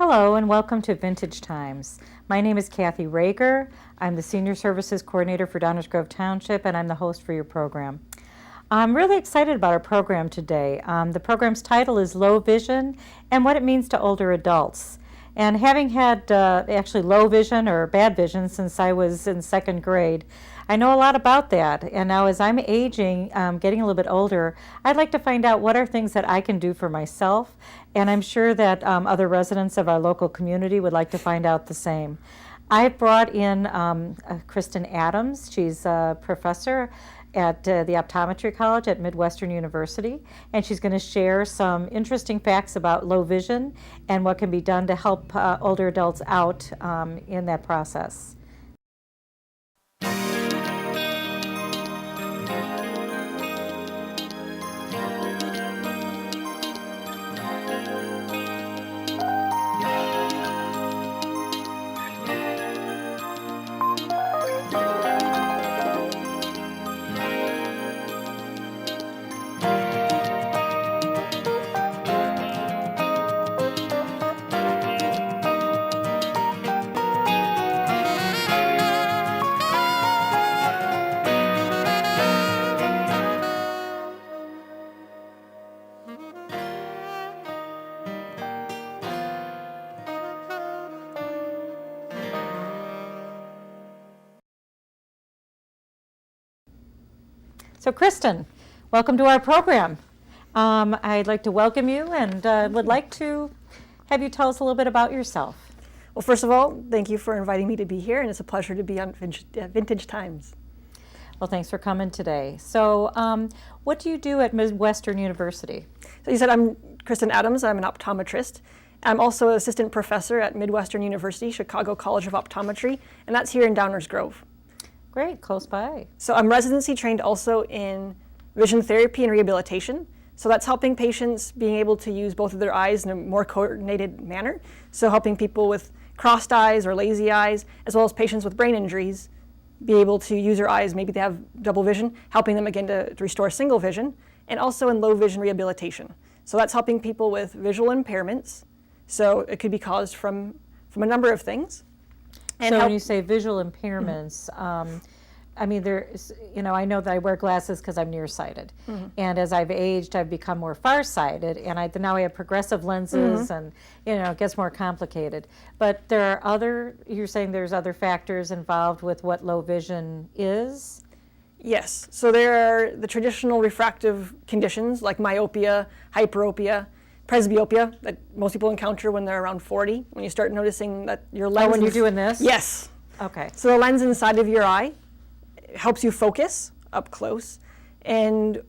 Hello and welcome to Vintage Times. My name is Kathy Rager. I'm the Senior Services Coordinator for Downers Grove Township and I'm the host for your program. I'm really excited about our program today. The program's title is Low Vision and what it means to older adults. And having had actually low vision or bad vision since I was in second grade, I know a lot about that. And now as I'm aging, getting a little bit older, I'd like to find out what are things that I can do for myself. And I'm sure that other residents of our local community would like to find out the same. I brought in Kristen Adams. She's a professor at the Optometry College at Midwestern University, and she's going to share some interesting facts about low vision and what can be done to help older adults out in that process. So Kristen, welcome to our program. I'd like to welcome you and would like to have you tell us a little bit about yourself. Well, first of all, thank you for inviting me to be here, and it's a pleasure to be on Vintage Times. Well, thanks for coming today. So what do you do at Midwestern University? So you said I'm Kristen Adams. I'm an optometrist. I'm also an assistant professor at Midwestern University, Chicago College of Optometry, and that's here in Downers Grove. Great, close by. So I'm residency trained also in vision therapy and rehabilitation. So that's helping patients being able to use both of their eyes in a more coordinated manner. So helping people with crossed eyes or lazy eyes, as well as patients with brain injuries, be able to use their eyes, maybe they have double vision, helping them again to restore single vision, and also in low vision rehabilitation. So that's helping people with visual impairments. So it could be caused from a number of things. And so when you say visual impairments, I mean, there's, I know that I wear glasses because I'm nearsighted. And as I've aged, I've become more farsighted. And now I have progressive lenses and, it gets more complicated. But there are you're saying there's other factors involved with what low vision is? Yes. So there are the traditional refractive conditions like myopia, hyperopia, presbyopia that most people encounter when they're around 40, when you start noticing that your lens... Oh, when you're doing this? Yes. Okay. So the lens inside of your eye helps you focus up close, and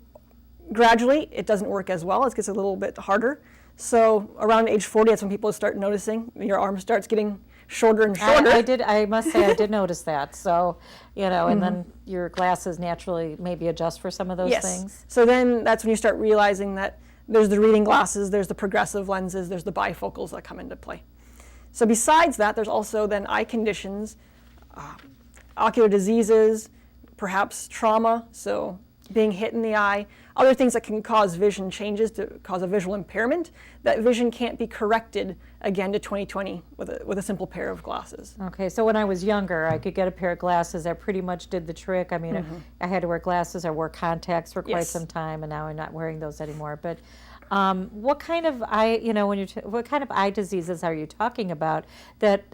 gradually it doesn't work as well. It gets a little bit harder. So around age 40, that's when people start noticing your arm starts getting shorter and shorter. I must say I did notice that. So, and then your glasses naturally maybe adjust for some of those things. So then that's when you start realizing that there's the reading glasses, there's the progressive lenses, there's the bifocals that come into play. So besides that, there's also then eye conditions, ocular diseases, perhaps trauma, so being hit in the eye, other things that can cause vision changes to cause a visual impairment. That vision can't be corrected again to 20/20 with a simple pair of glasses. Okay, so when I was younger, I could get a pair of glasses that pretty much did the trick. I mean, I had to wear glasses. I wore contacts for quite some time, and now I'm not wearing those anymore. But what kind of eye, what kind of eye diseases are you talking about that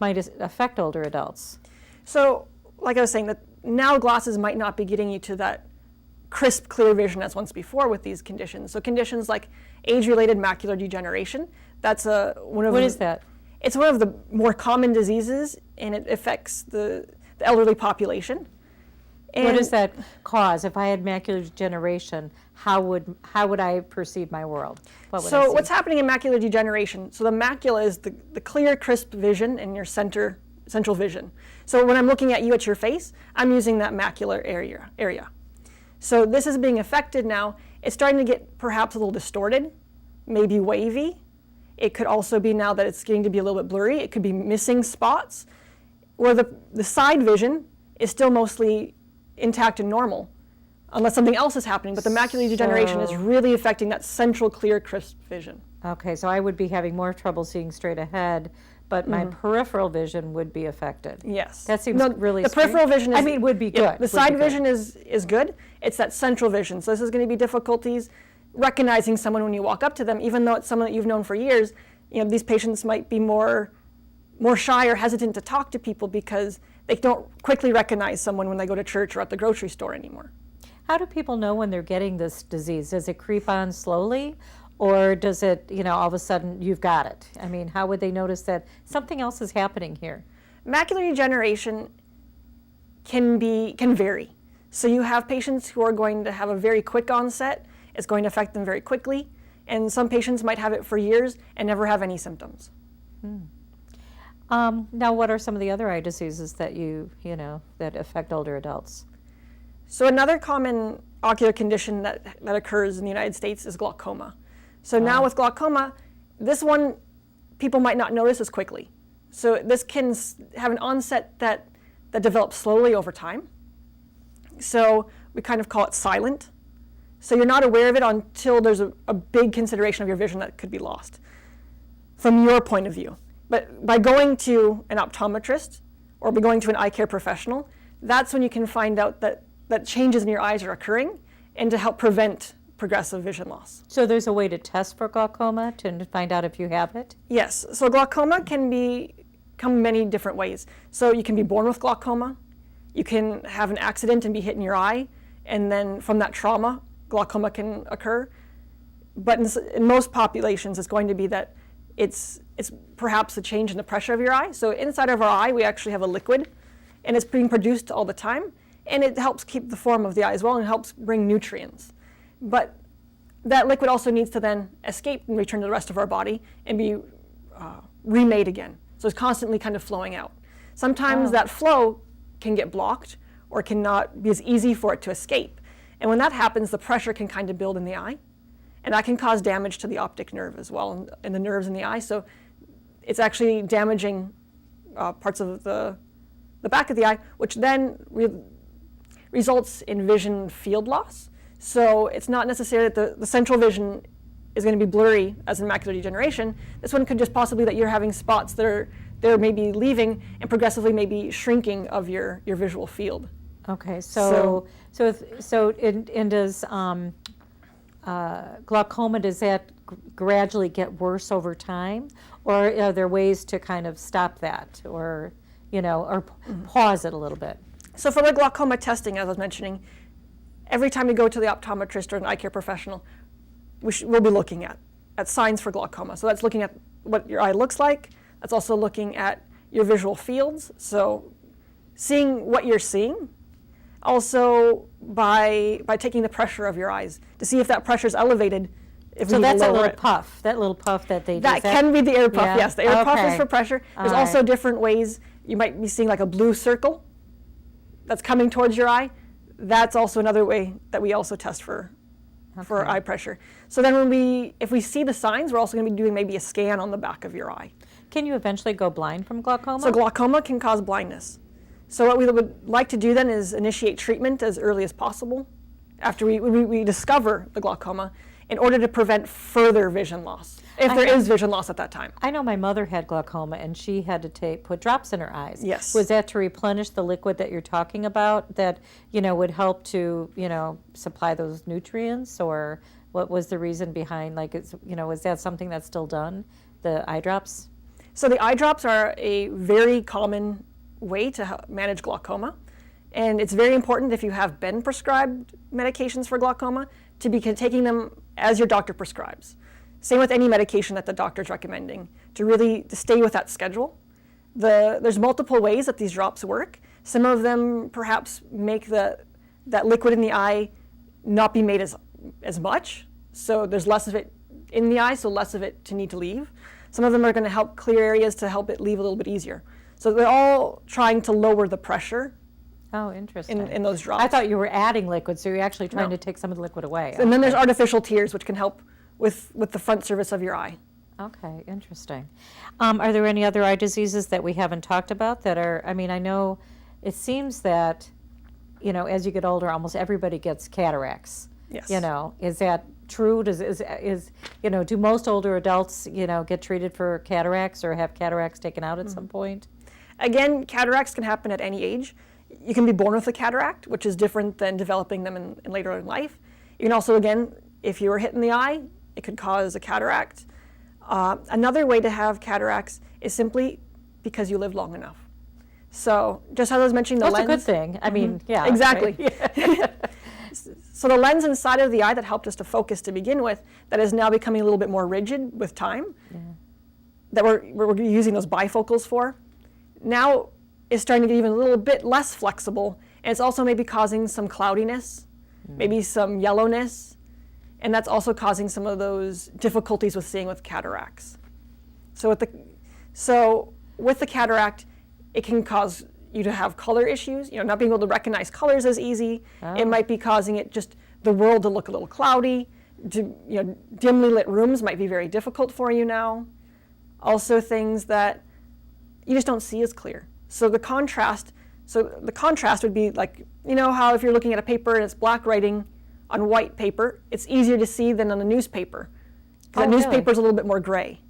might affect older adults? So, like I was saying, that now glasses might not be getting you to that crisp, clear vision as once before with these conditions. So conditions like age-related macular degeneration, that's one of... What is that? It's one of the more common diseases, and it affects the elderly population. And what does that cause? If I had macular degeneration, how would I perceive my world? What would I see? what's happening in macular degeneration? So the macula is the clear, crisp vision in your central vision. So when I'm looking at you at your face, I'm using that macular area. So this is being affected now. It's starting to get perhaps a little distorted, maybe wavy. It could also be now that it's getting to be a little bit blurry. It could be missing spots, where the side vision is still mostly intact and normal, unless something else is happening. But the macular degeneration is really affecting that central, clear, crisp vision. Okay, so I would be having more trouble seeing straight ahead, but my peripheral vision would be affected. Yes. That seems No, really the peripheral vision is, I mean, would be yeah, good. the would side be good. vision is good. It's that central vision. So this is going to be difficulties recognizing someone when you walk up to them, even though it's someone that you've known for years. These patients might be more shy or hesitant to talk to people because they don't quickly recognize someone when they go to church or at the grocery store anymore. How do people know when they're getting this disease? Does it creep on slowly, or does it, all of a sudden you've got it? I mean, how would they notice that something else is happening here? Macular degeneration can vary. So you have patients who are going to have a very quick onset. It's going to affect them very quickly. And some patients might have it for years and never have any symptoms. Now, what are some of the other eye diseases that that affect older adults? So another common ocular condition that occurs in the United States is glaucoma. So now with glaucoma, this one people might not notice as quickly. So this can have an onset that develops slowly over time. So we kind of call it silent. So you're not aware of it until there's a big consideration of your vision that could be lost from your point of view. But by going to an optometrist or by going to an eye care professional, that's when you can find out that changes in your eyes are occurring and to help prevent progressive vision loss. So there's a way to test for glaucoma to find out if you have it? Yes. So glaucoma can come many different ways. So you can be born with glaucoma. You can have an accident and be hit in your eye, and then from that trauma, glaucoma can occur. But in most populations, it's going to be that it's perhaps a change in the pressure of your eye. So inside of our eye, we actually have a liquid, and it's being produced all the time, and it helps keep the form of the eye as well and helps bring nutrients. But that liquid also needs to then escape and return to the rest of our body and be remade again. So it's constantly kind of flowing out. Sometimes that flow can get blocked or cannot be as easy for it to escape. And when that happens, the pressure can kind of build in the eye, and that can cause damage to the optic nerve as well and the nerves in the eye. So it's actually damaging parts of the back of the eye, which then results in vision field loss. So it's not necessarily that the central vision is going to be blurry as in macular degeneration. This one could just possibly that you're having spots that are maybe leaving and progressively maybe shrinking of your visual field. Okay, so does glaucoma, does that gradually get worse over time, or are there ways to kind of stop that, or pause it a little bit? So for the glaucoma testing, as I was mentioning, every time you go to the optometrist or an eye care professional, we'll be looking at signs for glaucoma. So that's looking at what your eye looks like. That's also looking at your visual fields. So seeing what you're seeing. Also by taking the pressure of your eyes to see if that pressure is elevated. So that's that little puff that they do. That can be the air puff, yes. The air puff is for pressure. There's All also right. different ways. You might be seeing like a blue circle that's coming towards your eye. That's also another way that we also test for eye pressure. So then if we see the signs, we're also going to be doing maybe a scan on the back of your eye. Can you eventually go blind from glaucoma? So glaucoma can cause blindness. So what we would like to do then is initiate treatment as early as possible after we discover the glaucoma in order to prevent further vision loss, if there is vision loss at that time. I know my mother had glaucoma and she had to put drops in her eyes. Yes. Was that to replenish the liquid that you're talking about that, would help to, supply those nutrients, or what was the reason behind, is that something that's still done, the eye drops? So the eye drops are a very common way to manage glaucoma. And it's very important if you have been prescribed medications for glaucoma to be taking them as your doctor prescribes. Same with any medication that the doctor's recommending, to stay with that schedule. There's multiple ways that these drops work. Some of them perhaps make that liquid in the eye not be made as much, so there's less of it in the eye, so less of it to need to leave. Some of them are going to help clear areas to help it leave a little bit easier. So they're all trying to lower the pressure. Oh, interesting. In those drops. I thought you were adding liquid, so you're actually trying No. to take some of the liquid away. And then there's artificial tears, which can help with the front surface of your eye. Okay, interesting. Are there any other eye diseases that we haven't talked about that are, I know it seems that, as you get older, almost everybody gets cataracts. Yes. Is that true? Do most older adults, get treated for cataracts or have cataracts taken out at some point? Again, cataracts can happen at any age. You can be born with a cataract, which is different than developing them in later in life. You can also, again, if you were hit in the eye, it could cause a cataract. Another way to have cataracts is simply because you live long enough. So just as I was mentioning the lens. That's a good thing. I mean, yeah. Exactly. Right? So the lens inside of the eye that helped us to focus to begin with, that is now becoming a little bit more rigid with time, that we're using those bifocals for, now is starting to get even a little bit less flexible, and it's also maybe causing some cloudiness, maybe some yellowness, and that's also causing some of those difficulties with seeing with cataracts. So with the cataract, it can cause you to have color issues, not being able to recognize colors as easy. Oh. It might be causing it just the world to look a little cloudy. Dimly lit rooms might be very difficult for you now. Also things that you just don't see as clear. So the contrast would be like, how if you're looking at a paper and it's black writing on white paper, it's easier to see than on a newspaper. Because that newspaper is a little bit more gray.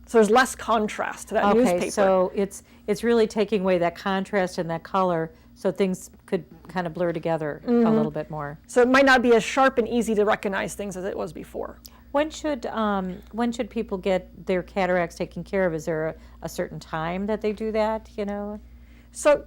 So there's less contrast to that newspaper. Okay, so it's really taking away that contrast and that color, so things could kind of blur together a little bit more. So it might not be as sharp and easy to recognize things as it was before. When should people get their cataracts taken care of? Is there a certain time that they do that? So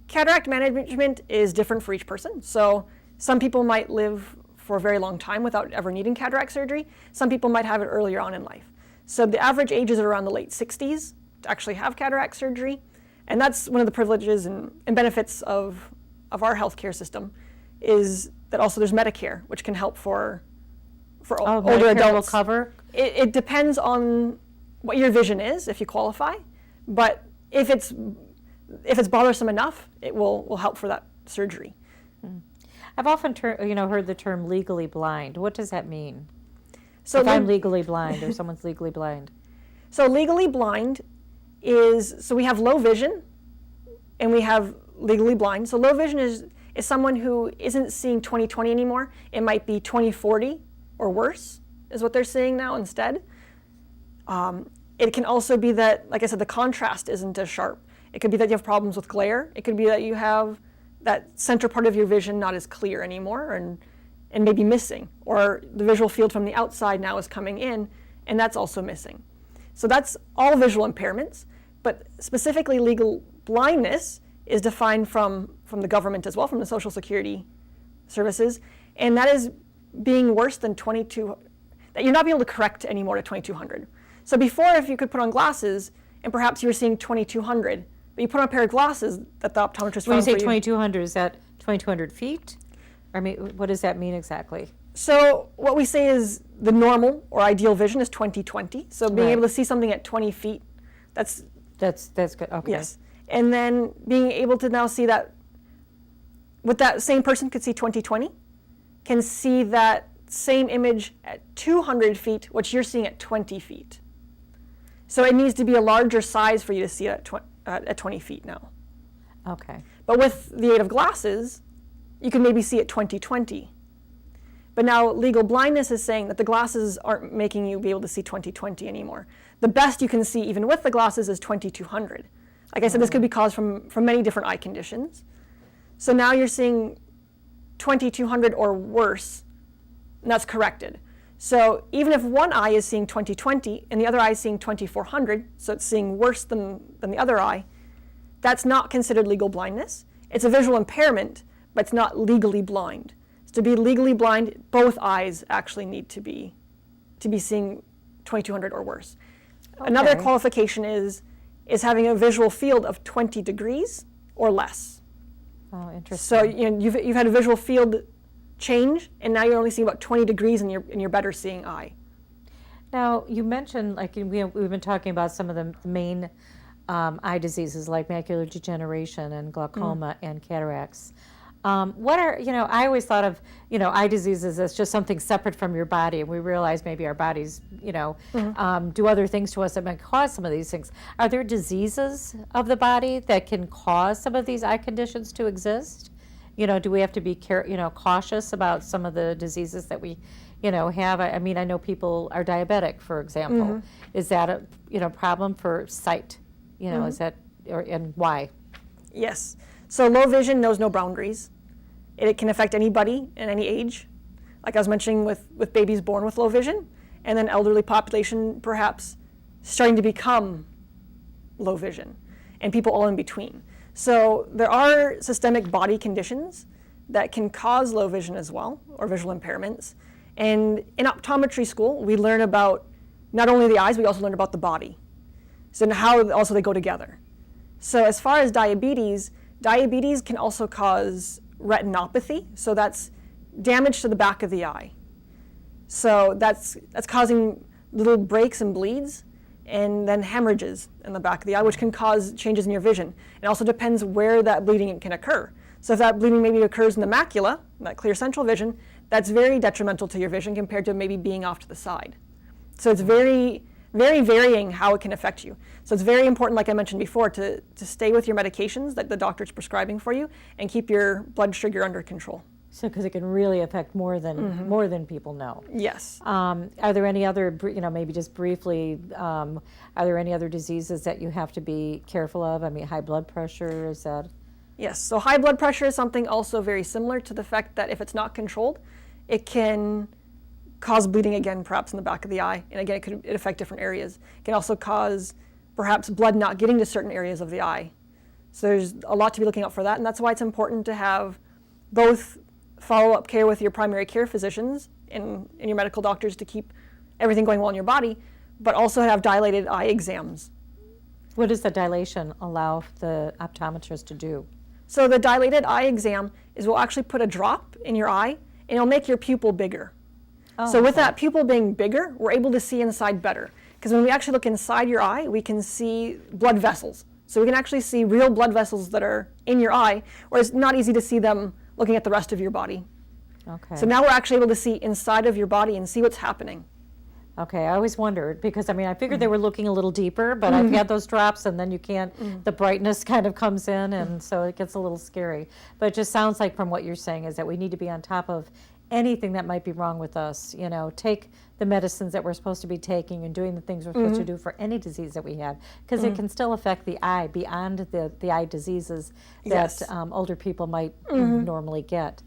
cataract management is different for each person. So some people might live for a very long time without ever needing cataract surgery. Some people might have it earlier on in life. So the average age is around the late 60s to actually have cataract surgery. And that's one of the privileges and benefits of our healthcare system, is that also there's Medicare, which can help for older Medicare adults. Will cover? It depends on what your vision is, if you qualify. But if it's bothersome enough, it will help for that surgery. I've often heard the term legally blind. What does that mean? So if I'm legally blind or someone's legally blind. So legally blind so we have low vision and we have legally blind. So low vision is someone who isn't seeing 20/20 anymore. It might be 20/40 or worse is what they're seeing now instead. It can also be that, like I said, the contrast isn't as sharp. It could be that you have problems with glare. It could be that you have that center part of your vision not as clear anymore and maybe missing, or the visual field from the outside now is coming in, and that's also missing. So that's all visual impairments, but specifically legal blindness is defined from the government as well, from the Social Security services, and that is being worse than 22, that you're not being able to correct anymore to 2200. So before, if you could put on glasses, and perhaps you were seeing 2200, but you put on a pair of glasses that the optometrist When you found say for you. 2200, is that 2200 feet? I mean, what does that mean exactly? So what we say is the normal or ideal vision is 20/20. So being Right. able to see something at 20 feet, that's good. Okay. yes. And then being able to now see that, what that same person could see 20/20, can see that same image at 200 feet, which you're seeing at 20 feet. So it needs to be a larger size for you to see it at 20 feet now. Okay. But with the aid of glasses, you can maybe see at 20/20. But now legal blindness is saying that the glasses aren't making you be able to see 20/20 anymore. The best you can see even with the glasses is 2200. Like I said, this could be caused from many different eye conditions. So now you're seeing 2200 or worse, and that's corrected. So even if one eye is seeing 20/20 and the other eye is seeing 2400, so it's seeing worse than the other eye, that's not considered legal blindness. It's a visual impairment, but it's not legally blind. So to be legally blind, both eyes actually need to be seeing 2200 or worse. Okay. Another qualification is having a visual field of 20 degrees or less. Oh, interesting. So you've had a visual field change, and now you're only seeing about 20 degrees in your better seeing eye. Now, you mentioned, like, we've been talking about some of the main eye diseases like macular degeneration and glaucoma and cataracts. What are, I always thought of, eye diseases as just something separate from your body, and we realize maybe our bodies, do other things to us that might cause some of these things. Are there diseases of the body that can cause some of these eye conditions to exist? Do we have to be cautious about some of the diseases that we, have, I mean, I know people are diabetic, for example. Is that a, problem for sight? Is that, and why? Yes. So low vision knows no boundaries. It can affect anybody in any age. Like I was mentioning with babies born with low vision, and then elderly population perhaps starting to become low vision, and people all in between. So there are systemic body conditions that can cause low vision as well, or visual impairments. And in optometry school, we learn about not only the eyes, we also learn about the body. So how also they go together. So as far as diabetes can also cause retinopathy. So that's damage to the back of the eye. So that's causing little breaks and bleeds, and then hemorrhages in the back of the eye, which can cause changes in your vision. It also depends where that bleeding can occur. So if that bleeding maybe occurs in the macula, that clear central vision, that's very detrimental to your vision compared to maybe being off to the side. So it's very, very varying how it can affect you. So it's very important, like I mentioned before, to stay with your medications that the doctor's prescribing for you and keep your blood sugar under control. So, because it can really affect more than people know. Yes. Are there any other, maybe just briefly, are there any other diseases that you have to be careful of? I mean, high blood pressure, is that? Yes. So high blood pressure is something also very similar to the fact that if it's not controlled, it can cause bleeding again, perhaps in the back of the eye. And again, it could affect different areas. It can also cause perhaps blood not getting to certain areas of the eye. So there's a lot to be looking out for that. And that's why it's important to have both follow-up care with your primary care physicians and your medical doctors to keep everything going well in your body, but also have dilated eye exams. What does the dilation allow the optometrist to do? So the dilated eye exam is we'll actually put a drop in your eye, and it'll make your pupil bigger. Oh, so with that pupil being bigger, we're able to see inside better. Because when we actually look inside your eye, we can see blood vessels. So we can actually see real blood vessels that are in your eye, whereas it's not easy to see them looking at the rest of your body. Okay. So now we're actually able to see inside of your body and see what's happening. Okay, I always wondered, because I figured they were looking a little deeper, but I've had those drops, and then you can't, the brightness kind of comes in, and so it gets a little scary. But it just sounds like from what you're saying is that we need to be on top of anything that might be wrong with us. Take the medicines that we're supposed to be taking and doing the things we're supposed to do for any disease that we have, because it can still affect the eye beyond the eye diseases that older people might normally get.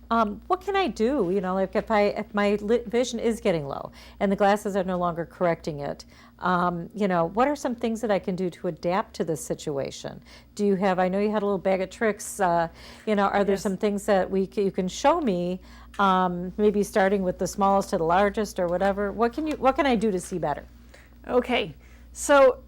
What can I do? Like if my vision is getting low and the glasses are no longer correcting it, what are some things that I can do to adapt to this situation? Do you have? I know you had a little bag of tricks. Are there some things that you can show me? Maybe starting with the smallest to the largest or whatever. What can I do to see better? Okay, so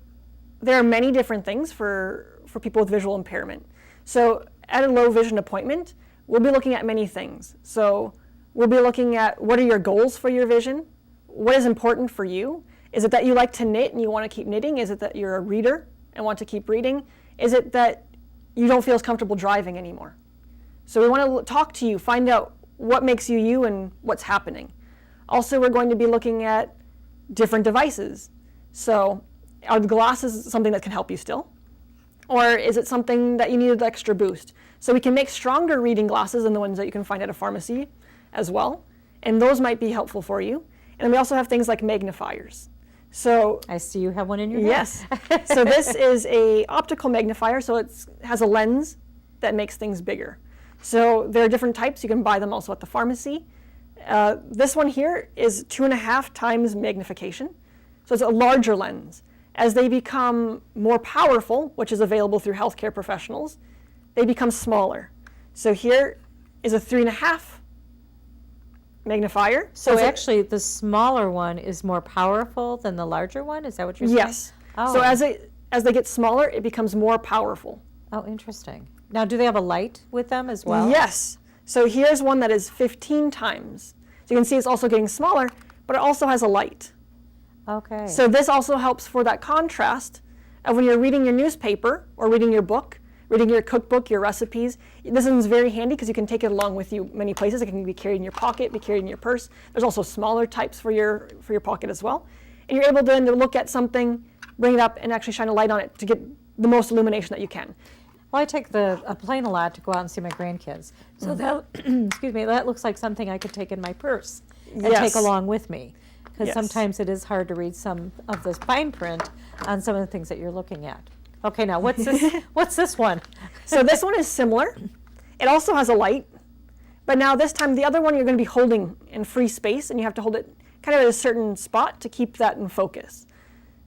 there are many different things for people with visual impairment. So at a low vision appointment, we'll be looking at many things. So we'll be looking at what are your goals for your vision? What is important for you? Is it that you like to knit and you want to keep knitting? Is it that you're a reader and want to keep reading? Is it that you don't feel as comfortable driving anymore? So we want to talk to you, find out what makes you you and what's happening. Also, we're going to be looking at different devices. So are the glasses something that can help you still? Or is it something that you need an extra boost? So we can make stronger reading glasses than the ones that you can find at a pharmacy as well. And those might be helpful for you. And then we also have things like magnifiers. So I see you have one in your hand. Yes. So this is a optical magnifier. So it has a lens that makes things bigger. So there are different types. You can buy them also at the pharmacy. This one here is 2.5 times magnification. So it's a larger lens. As they become more powerful, which is available through healthcare professionals, they become smaller. So here is a 3.5 magnifier. So actually the smaller one is more powerful than the larger one? Is that what you're saying? Yes. Oh. So as they get smaller, it becomes more powerful. Oh, interesting. Now, do they have a light with them as well? Yes. So here's one that is 15 times. So you can see it's also getting smaller, but it also has a light. Okay. So this also helps for that contrast of when you're reading your newspaper or reading your book, reading your cookbook, your recipes. This one's very handy because you can take it along with you many places. It can be carried in your pocket, be carried in your purse. There's also smaller types for your pocket as well. And you're able then to look at something, bring it up, and actually shine a light on it to get the most illumination that you can. Well, I take a plane a lot to go out and see my grandkids. So that, excuse me, that looks like something I could take in my purse and take Yes. along with me. Because Yes. sometimes it is hard to read some of this fine print on some of the things that you're looking at. Okay, now what's this? What's this one? So this one is similar. It also has a light, but now this time the other one you're going to be holding in free space, and you have to hold it kind of at a certain spot to keep that in focus.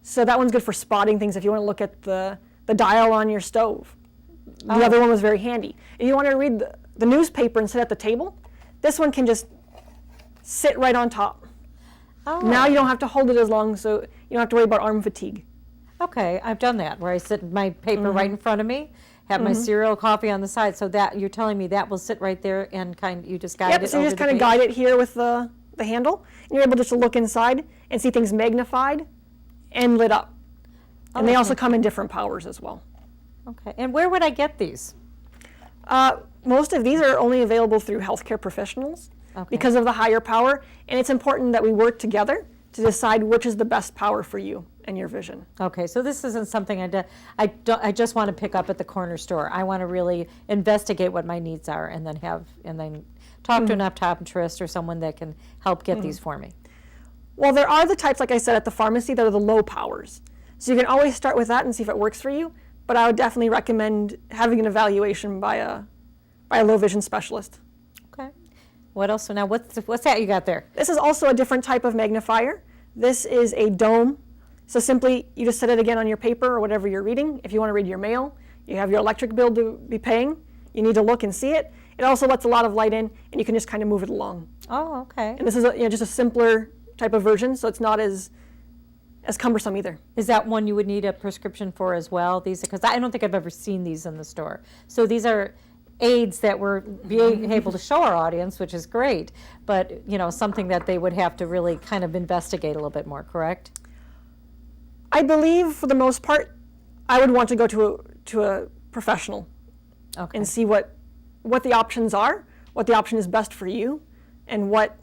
So that one's good for spotting things if you want to look at the dial on your stove. The other one was very handy. If you want to read the newspaper and sit at the table, this one can just sit right on top. Oh. Now you don't have to hold it as long, so you don't have to worry about arm fatigue. Okay, I've done that, where I sit my paper right in front of me, have my cereal, coffee on the side, so that you're telling me that will sit right there and you just guide it So you over just the kind of page? guide it here with the handle, and you're able just to look inside and see things magnified and lit up. And they that's also come in different powers as well. Okay, and where would I get these? Most of these are only available through healthcare professionals because of the higher power, and it's important that we work together to decide which is the best power for you and your vision. Okay, so this isn't something I just want to pick up at the corner store. I want to really investigate what my needs are and then talk to an optometrist or someone that can help get these for me. Well, there are the types, like I said, at the pharmacy that are the low powers. So you can always start with that and see if it works for you, but I would definitely recommend having an evaluation by a low vision specialist. Okay. What else? So now what's that you got there? This is also a different type of magnifier. This is a dome. So simply, you just set it again on your paper or whatever you're reading. If you want to read your mail, you have your electric bill to be paying, you need to look and see it. It also lets a lot of light in, and you can just kind of move it along. Oh, okay. And this is just a simpler type of version, so it's not as cumbersome either. Is that one you would need a prescription for as well? These, because I don't think I've ever seen these in the store. So these are aids that we're being able to show our audience, which is great, but something that they would have to really kind of investigate a little bit more, correct? I believe for the most part, I would want to go to a professional and see what the options are, what the option is best for you, and what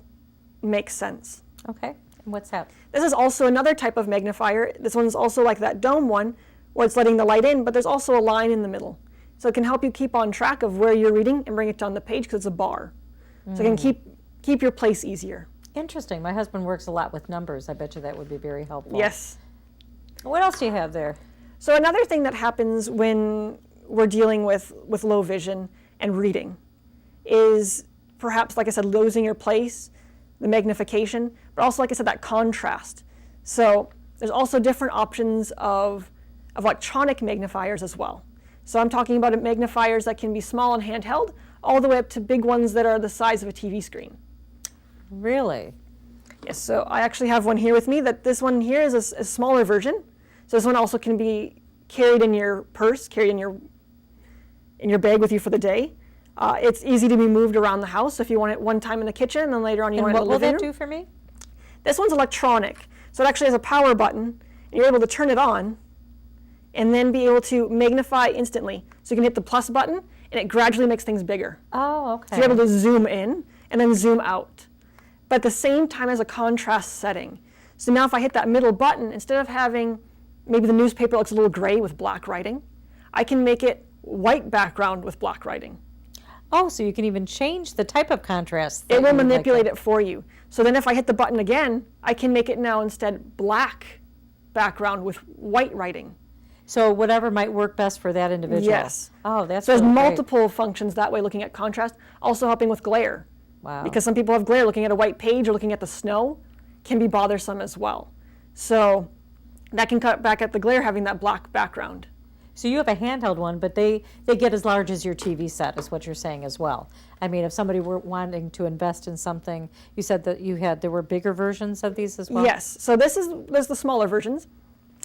makes sense. Okay, and what's that? This is also another type of magnifier. This one's also like that dome one, where it's letting the light in, but there's also a line in the middle. So it can help you keep on track of where you're reading and bring it down the page because it's a bar. So it can keep your place easier. Interesting. My husband works a lot with numbers. I bet you that would be very helpful. Yes. What else do you have there? So another thing that happens when we're dealing with low vision and reading is perhaps, like I said, losing your place, the magnification, but also, like I said, that contrast. So there's also different options of electronic magnifiers as well. So I'm talking about magnifiers that can be small and handheld, all the way up to big ones that are the size of a TV screen. Really? Yes, so I actually have one here with me. This one here is a smaller version. So this one also can be carried in your purse, carried in your bag with you for the day. It's easy to be moved around the house if you want it one time in the kitchen, and then later on you want it in the living room. What will that do for me? This one's electronic, so it actually has a power button, and you're able to turn it on, and then be able to magnify instantly. So you can hit the plus button, and it gradually makes things bigger. Oh, okay. So you're able to zoom in and then zoom out, but at the same time as a contrast setting. So now if I hit that middle button, instead of having maybe the newspaper looks a little gray with black writing, I can make it white background with black writing. Oh, so you can even change the type of contrast. It will manipulate it for you. So then if I hit the button again, I can make it now instead black background with white writing. So whatever might work best for that individual. Yes. Oh, that's So there's really great. multiple functions that way looking at contrast, also helping with glare. Wow. Because some people have glare, looking at a white page or looking at the snow can be bothersome as well. So that can cut back at the glare having that black background. So you have a handheld one, but they get as large as your TV set, is what you're saying as well. I mean, if somebody were wanting to invest in something, you said that there were bigger versions of these as well? Yes, so there's the smaller versions.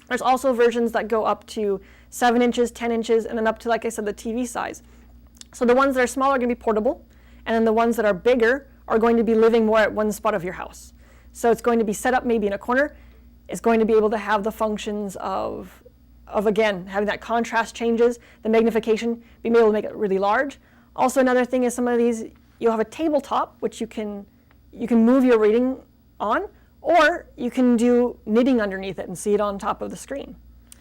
There's also versions that go up to 7 inches, 10 inches, and then up to, like I said, the TV size. So the ones that are smaller are going to be portable, and then the ones that are bigger are going to be living more at one spot of your house. So it's going to be set up maybe in a corner. It's going to be able to have the functions of again, having that contrast changes, the magnification, being able to make it really large. Also, another thing is some of these, you'll have a tabletop, which you can move your reading on, or you can do knitting underneath it and see it on top of the screen.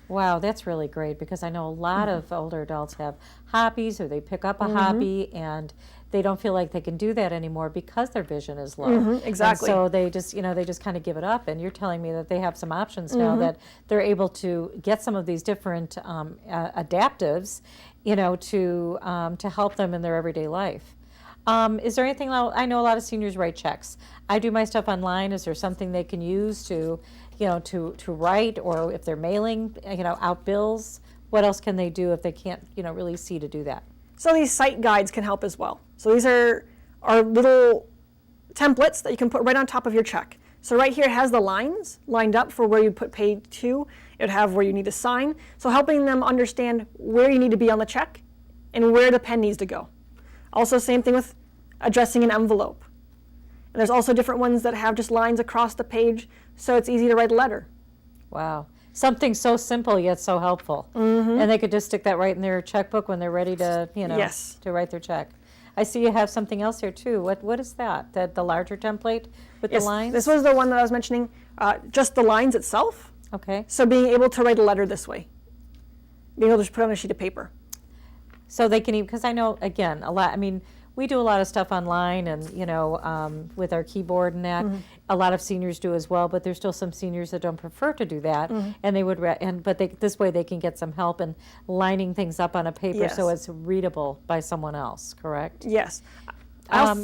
Wow, that's really great because I know a lot of older adults have hobbies or they pick up a hobby and they don't feel like they can do that anymore because their vision is low. Exactly. And so they just, they just kind of give it up. And you're telling me that they have some options now that they're able to get some of these different adaptives, to help them in their everyday life. Is there anything, I know a lot of seniors write checks. I do my stuff online. Is there something they can use to write, or if they're mailing, out bills? What else can they do if they can't, really see to do that? So these site guides can help as well. So these are little templates that you can put right on top of your check. So right here it has the lines lined up for where you put paid to. It would have where you need to sign. So helping them understand where you need to be on the check and where the pen needs to go. Also, same thing with addressing an envelope. And there's also different ones that have just lines across the page, so it's easy to write a letter. Wow. Something so simple yet so helpful. And they could just stick that right in their checkbook when they're ready to, Yes. to write their check. I see you have something else here too. What is that? The larger template with the lines? This was the one that I was mentioning, just the lines itself. Okay. So being able to write a letter this way. Being able to just put it on a sheet of paper. So they can even, because I know, again, we do a lot of stuff online and, with our keyboard and that. A lot of seniors do as well, but there's still some seniors that don't prefer to do that. And they would, this way they can get some help in lining things up on a paper so it's readable by someone else, correct? Yes. I'm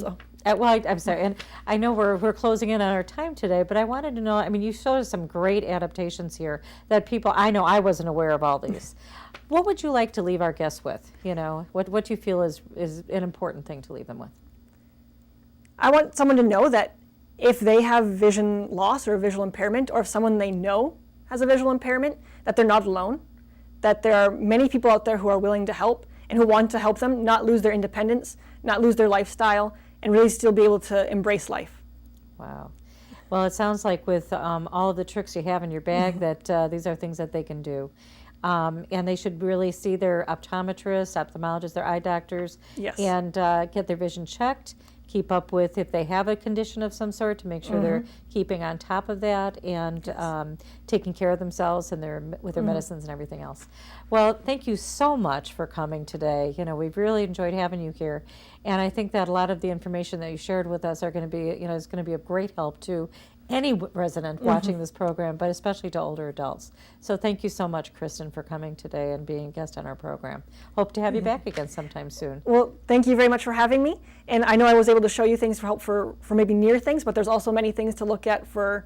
sorry, and I know we're closing in on our time today, but I wanted to know, you showed us some great adaptations here that people, I know I wasn't aware of all these. What would you like to leave our guests with? What do you feel is an important thing to leave them with? I want someone to know that if they have vision loss or visual impairment, or if someone they know has a visual impairment, that they're not alone, that there are many people out there who are willing to help and who want to help them not lose their independence, not lose their lifestyle, and really still be able to embrace life. Wow. Well, it sounds like with all of the tricks you have in your bag that these are things that they can do. And they should really see their optometrists, ophthalmologists, their eye doctors, and get their vision checked. Keep up with if they have a condition of some sort to make sure they're keeping on top of that and taking care of themselves and with their medicines and everything else. Well, thank you so much for coming today. We've really enjoyed having you here, and I think that a lot of the information that you shared with us are going to be, is going to be of great help to any resident watching this program, but especially to older adults. So thank you so much, Kristen, for coming today and being a guest on our program. Hope to have you back again sometime soon. Well, thank you very much for having me. And I know I was able to show you things for help for maybe near things, but there's also many things to look at for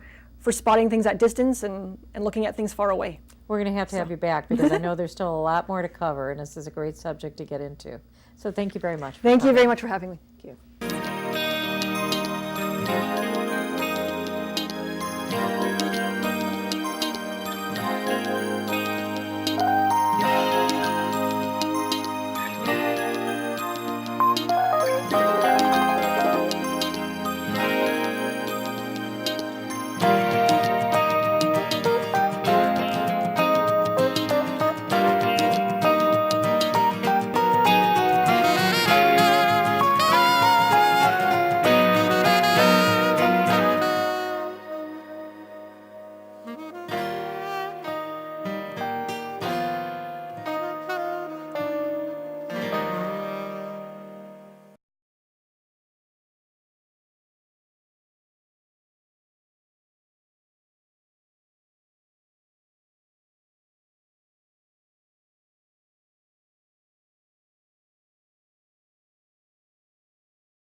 spotting things at distance and looking at things far away. We're going to have you back because I know there's still a lot more to cover, and this is a great subject to get into. So thank you very much. Thank you very much for having me. Thank you.